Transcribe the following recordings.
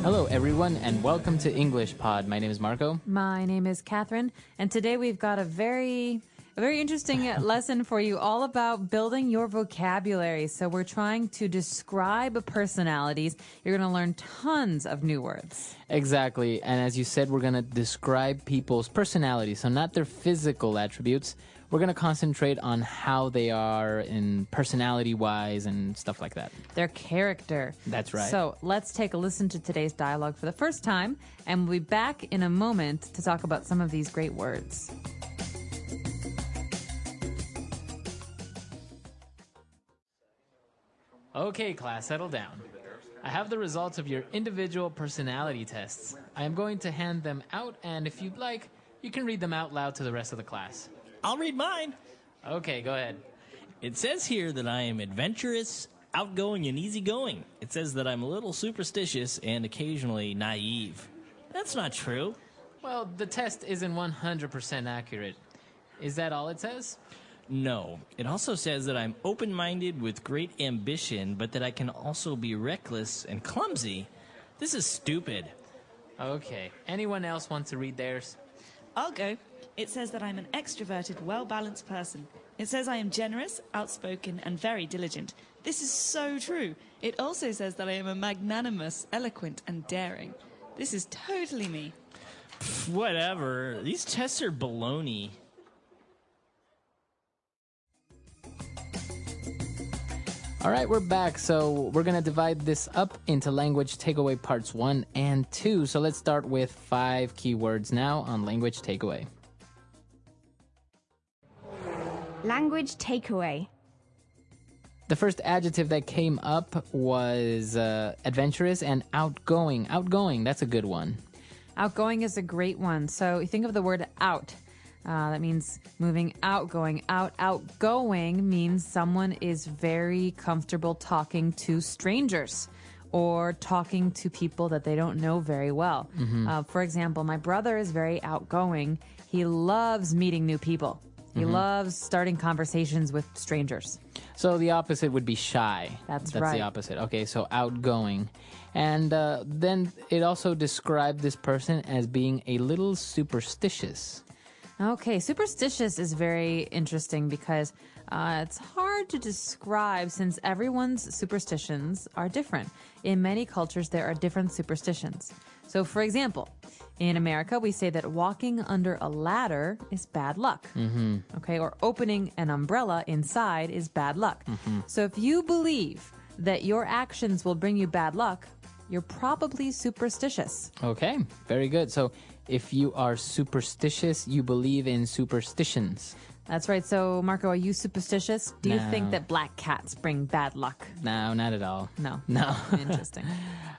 Hello, everyone, and welcome to English Pod. My name is Marco. My name is Catherine, and today we've got a very interesting lesson for you all about building your vocabulary. So we're trying to describe personalities. You're going to learn tons of new words. Exactly, and as you said, we're going to describe people's personalities, so not their physical attributes. We're going to concentrate on how they are in personality-wise and stuff like that. Their character. That's right. So let's take a listen to today's dialogue for the first time, and we'll be back in a moment to talk about some of these great words. Okay, class, settle down. I have the results of your individual personality tests. I am going to hand them out, and if you'd like, you can read them out loud to the rest of the class. I'll read mine. Okay, go ahead. It says here that I am adventurous, outgoing, and easygoing. It says that I'm a little superstitious and occasionally naive. That's not true. Well, the test isn't 100% accurate. Is that all it says? No. It also says that I'm open-minded with great ambition, but that I can also be reckless and clumsy. This is stupid. Okay. Anyone else want to read theirs? I'll go. It says that I'm an extroverted, well-balanced person. It says I am generous, outspoken, and very diligent. This is so true. It also says that I am a magnanimous, eloquent, and daring. This is totally me. Whatever. These tests are baloney. All right, we're back. So we're going to divide this up into language takeaway parts 1 and 2. So let's start with 5 keywords now on language takeaway. Language takeaway. The first adjective that came up was adventurous and outgoing. Outgoing, that's a good one. Outgoing is a great one. So you think of the word out. That means moving out, going out. Outgoing means someone is very comfortable talking to strangers or talking to people that they don't know very well. For example, my brother is very outgoing. He loves meeting new people. He loves starting conversations with strangers. So the opposite would be shy. That's right. That's the opposite. Okay, so outgoing. And then it also described this person as being a little superstitious. Okay, superstitious is very interesting because it's hard to describe since everyone's superstitions are different. In many cultures, there are different superstitions. So, for example, in America, we say that walking under a ladder is bad luck. Okay, or opening an umbrella inside is bad luck. So if you believe that your actions will bring you bad luck, you're probably superstitious. Okay, very good. So if you are superstitious, you believe in superstitions. That's right. So, Marco, are you superstitious? Do you No. think that black cats bring bad luck? No, not at all. No. No. Interesting.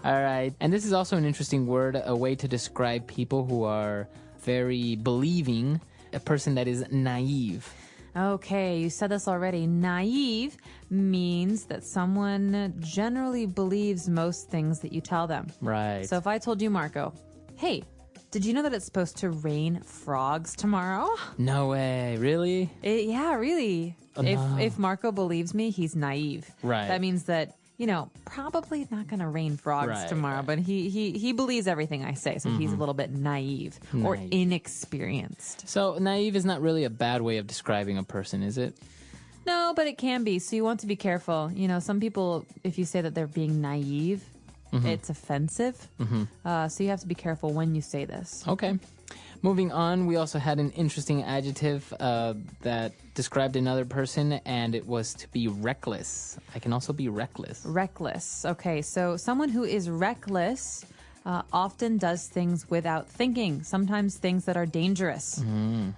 All right. And this is also an interesting word, a way to describe people who are very believing, a person that is naive. Okay, you said this already. Naive means that someone generally believes most things that you tell them. Right. So if I told you, Marco, hey, did you know that it's supposed to rain frogs tomorrow? No way. Really? Yeah, really. Oh, no. If Marco believes me, he's naive. Right. That means that, probably not going to rain frogs tomorrow, right. but he believes everything I say, so he's a little bit naive or Naive. inexperienced. So naive is not really a bad way of describing a person, is it? No, but it can be. So you want to be careful. Some people, if you say that they're being naive, it's offensive. So you have to be careful when you say this. Okay. Moving on, we also had an interesting adjective that described another person, and it was to be reckless. I can also be reckless. Reckless. Okay, so someone who is reckless often does things without thinking, sometimes things that are dangerous.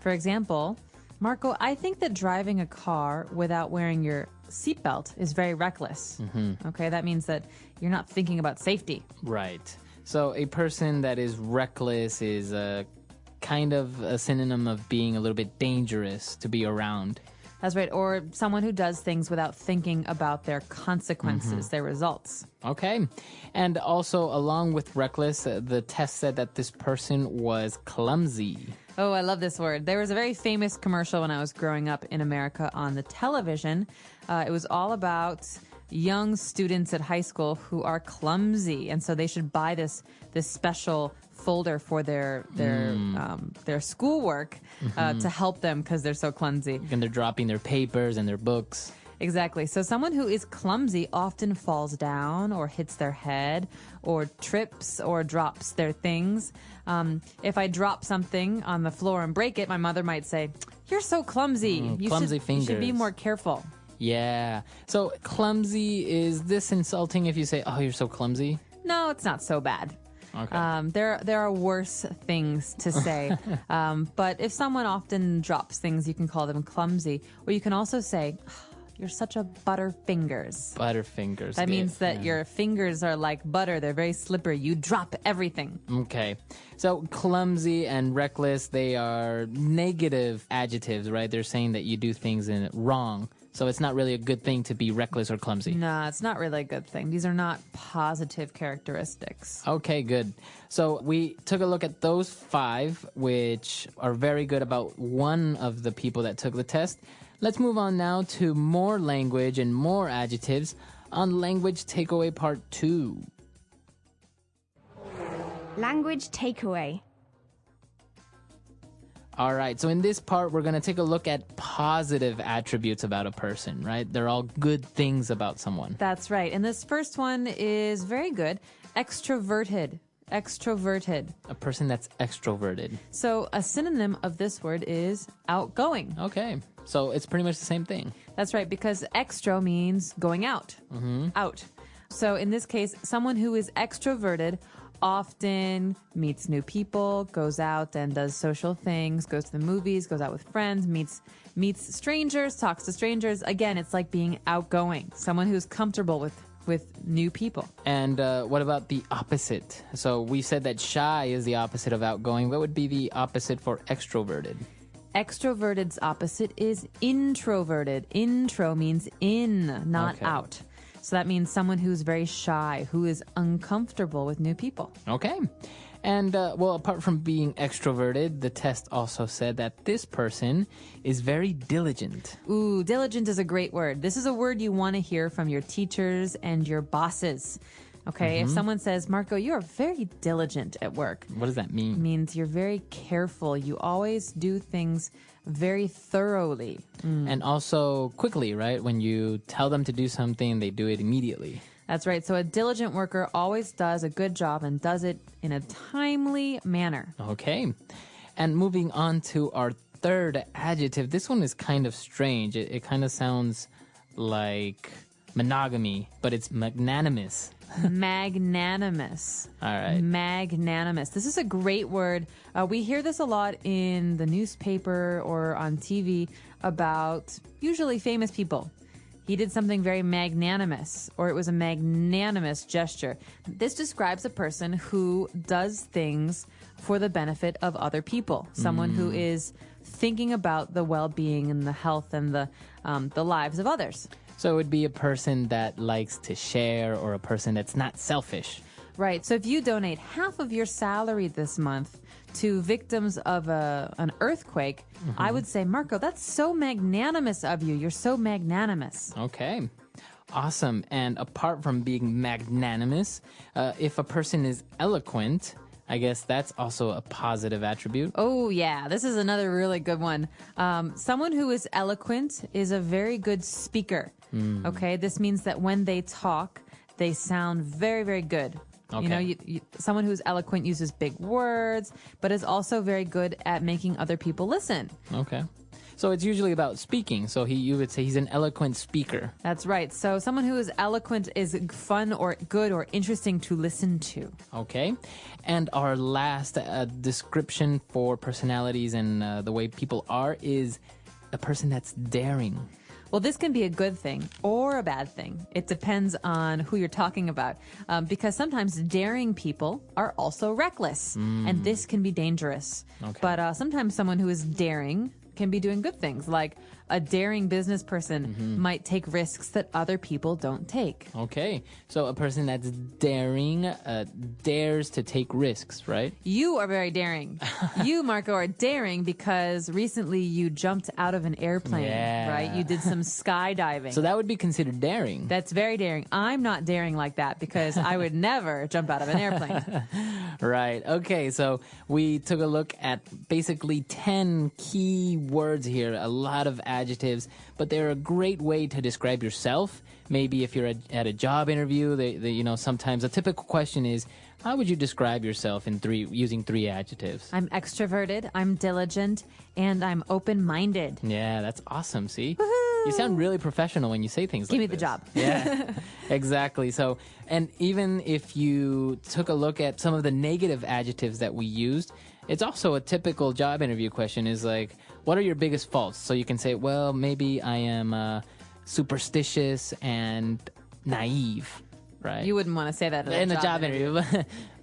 For example, Marco, I think that driving a car without wearing your seatbelt is very reckless. Okay, that means that you're not thinking about safety. Right. So a person that is reckless is kind of a synonym of being a little bit dangerous to be around. That's right. Or someone who does things without thinking about their consequences, their results. Okay. And also, along with reckless, the test said that this person was clumsy. Oh, I love this word. There was a very famous commercial when I was growing up in America on the television. It was all about young students at high school who are clumsy, and so they should buy this special folder for their schoolwork to help them because they're so clumsy. And they're dropping their papers and their books. Exactly. So someone who is clumsy often falls down or hits their head or trips or drops their things. If I drop something on the floor and break it, my mother might say, "You're so clumsy. Clumsy You should be fingers." more careful." Yeah. So clumsy, is this insulting if you say, "Oh, you're so clumsy"? No, it's not so bad. Okay. There are worse things to say. But if someone often drops things, you can call them clumsy. Or you can also say, "You're such a butterfingers." Butterfingers. That means that Yeah. your fingers are like butter. They're very slippery. You drop everything. Okay. So clumsy and reckless, they are negative adjectives, right? They're saying that you do things in wrong. So it's not really a good thing to be reckless or clumsy. No, it's not really a good thing. These are not positive characteristics. Okay, good. So we took a look at those 5, which are very good about one of the people that took the test. Let's move on now to more language and more adjectives on Language Takeaway Part 2. Language takeaway. All right, so in this part, we're going to take a look at positive attributes about a person, right? They're all good things about someone. That's right. And this first one is very good. Extroverted. Extroverted. A person that's extroverted. So a synonym of this word is outgoing. Okay, so it's pretty much the same thing. That's right, because extro means going out. Out. So in this case, someone who is extroverted often meets new people, goes out and does social things, goes to the movies, goes out with friends, meets strangers, talks to strangers. Again, it's like being outgoing, someone who's comfortable with new people. And what about the opposite? So we said that shy is the opposite of outgoing. What would be the opposite for extroverted? Extroverted's opposite is introverted. Intro means in, not Okay. out. So that means someone who's very shy, who is uncomfortable with new people. Okay. And, well, apart from being extroverted, the test also said that this person is very diligent. Ooh, diligent is a great word. This is a word you want to hear from your teachers and your bosses. Okay, if someone says, "Marco, you are very diligent at work," What does that it mean? means you're very careful. You always do things very thoroughly. And also quickly, right? When you tell them to do something, they do it immediately. That's right. So a diligent worker always does a good job and does it in a timely manner. Okay. And moving on to our third adjective. This one is kind of strange. It kind of sounds like monogamy, but it's magnanimous. Magnanimous. All right. Magnanimous. This is a great word. We hear this a lot in the newspaper or on TV about usually famous people. He did something very magnanimous, or it was a magnanimous gesture. This describes a person who does things for the benefit of other people. Someone who is thinking about the well-being and the health and the lives of others. So it would be a person that likes to share or a person that's not selfish. Right. So if you donate half of your salary this month to victims of an earthquake, I would say, Marco, that's so magnanimous of you. You're so magnanimous. Okay. Awesome. And apart from being magnanimous, if a person is eloquent, I guess that's also a positive attribute. Oh, yeah. This is another really good one. Someone who is eloquent is a very good speaker. Okay. This means that when they talk, they sound very, very good. Okay. You know, someone who's eloquent uses big words, but is also very good at making other people listen. Okay. So it's usually about speaking. So you would say he's an eloquent speaker. That's right. So someone who is eloquent is fun or good or interesting to listen to. Okay. And our last description for personalities and the way people are is a person that's daring. Well, this can be a good thing or a bad thing. It depends on who you're talking about. Because sometimes daring people are also reckless, and this can be dangerous. Okay. But sometimes someone who is daring can be doing good things, like a daring business person might take risks that other people don't take. Okay, so a person that's daring dares to take risks, right? You are very daring. You, Marco, are daring because recently you jumped out of an airplane, Yeah. right? You did some skydiving. So that would be considered daring. That's very daring. I'm not daring like that because I would never jump out of an airplane. Right. Okay, so we took a look at basically 10 key words here, a lot of adjectives, but they're a great way to describe yourself. Maybe if you're at a job interview, sometimes a typical question is, how would you describe yourself using three adjectives? I'm extroverted, I'm diligent, and I'm open-minded. Yeah, that's awesome. See? You sound really professional when you say things Give like me the this. job. Yeah, exactly. So, and even if you took a look at some of the negative adjectives that we used, it's also a typical job interview question is like, what are your biggest faults? So you can say, well, maybe I am superstitious and naive, right? You wouldn't want to say that in a job interview.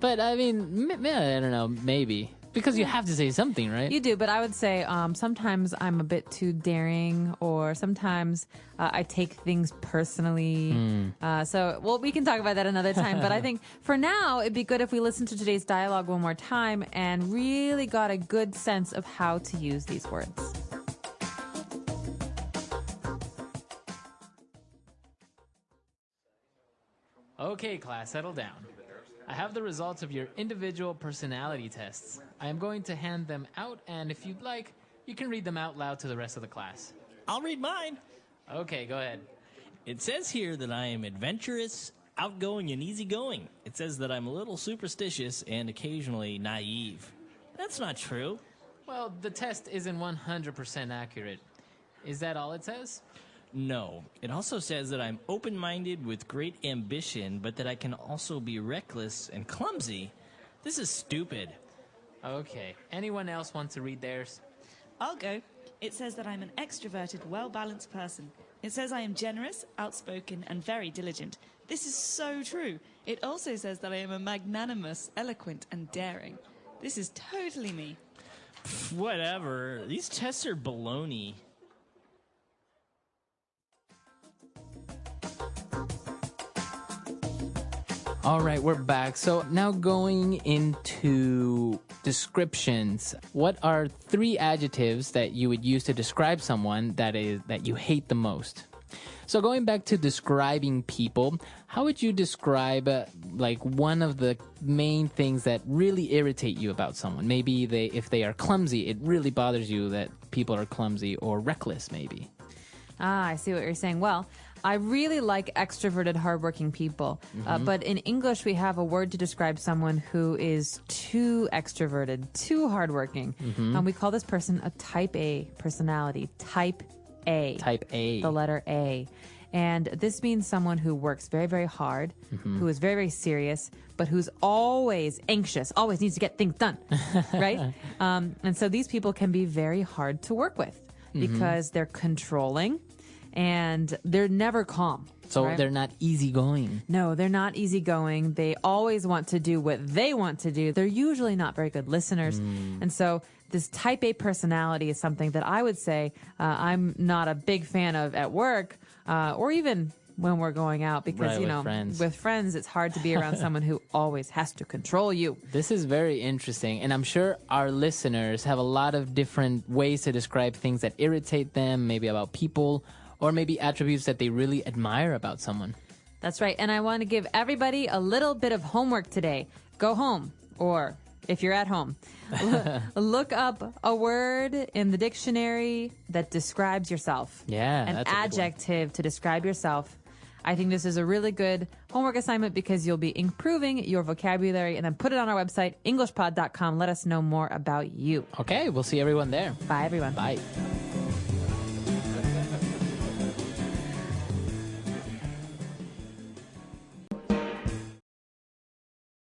But I mean, I don't know, maybe. Because you have to say something, right? You do, but I would say sometimes I'm a bit too daring, or sometimes I take things personally. So we can talk about that another time. But I think for now, it'd be good if we listen to today's dialogue one more time and really got a good sense of how to use these words. Okay, class, settle down. I have the results of your individual personality tests. I am going to hand them out, and if you'd like, you can read them out loud to the rest of the class. I'll read mine. Okay, go ahead. It says here that I am adventurous, outgoing, and easygoing. It says that I'm a little superstitious and occasionally naive. That's not true. Well, the test isn't 100% accurate. Is that all it says? No. It also says that I'm open-minded with great ambition, but that I can also be reckless and clumsy. This is stupid. Okay. Anyone else want to read theirs? I'll go. It says that I'm an extroverted, well-balanced person. It says I am generous, outspoken, and very diligent. This is so true. It also says that I am a magnanimous, eloquent, and daring. This is totally me. Whatever. These tests are baloney. All right, we're back. So now going into descriptions. What are three adjectives that you would use to describe someone that you hate the most? So going back to describing people, how would you describe one of the main things that really irritate you about someone? Maybe if they are clumsy, it really bothers you that people are clumsy, or reckless maybe. I see what you're saying. Well, I really like extroverted, hardworking people. But in English, we have a word to describe someone who is too extroverted, too hardworking. We call this person a type A personality. Type A. Type A. The letter A. And this means someone who works very, very hard, who is very, very serious, but who's always anxious, always needs to get things done, right? And so these people can be very hard to work with because they're controlling and they're never calm. So right? they're not easygoing. No, they're not easygoing. They always want to do what they want to do. They're usually not very good listeners. And so this type A personality is something that I would say I'm not a big fan of at work or even when we're going out because, friends. with friends, it's hard to be around someone who always has to control you. This is very interesting, and I'm sure our listeners have a lot of different ways to describe things that irritate them, maybe about people, or maybe attributes that they really admire about someone. That's right. And I want to give everybody a little bit of homework today. Go home, or if you're at home, look up a word in the dictionary that describes yourself. Yeah, An that's a good one. adjective to describe yourself. I think this is a really good homework assignment because you'll be improving your vocabulary, and then put it on our website, englishpod.com. Let us know more about you. Okay, we'll see everyone there. Bye, everyone. Bye.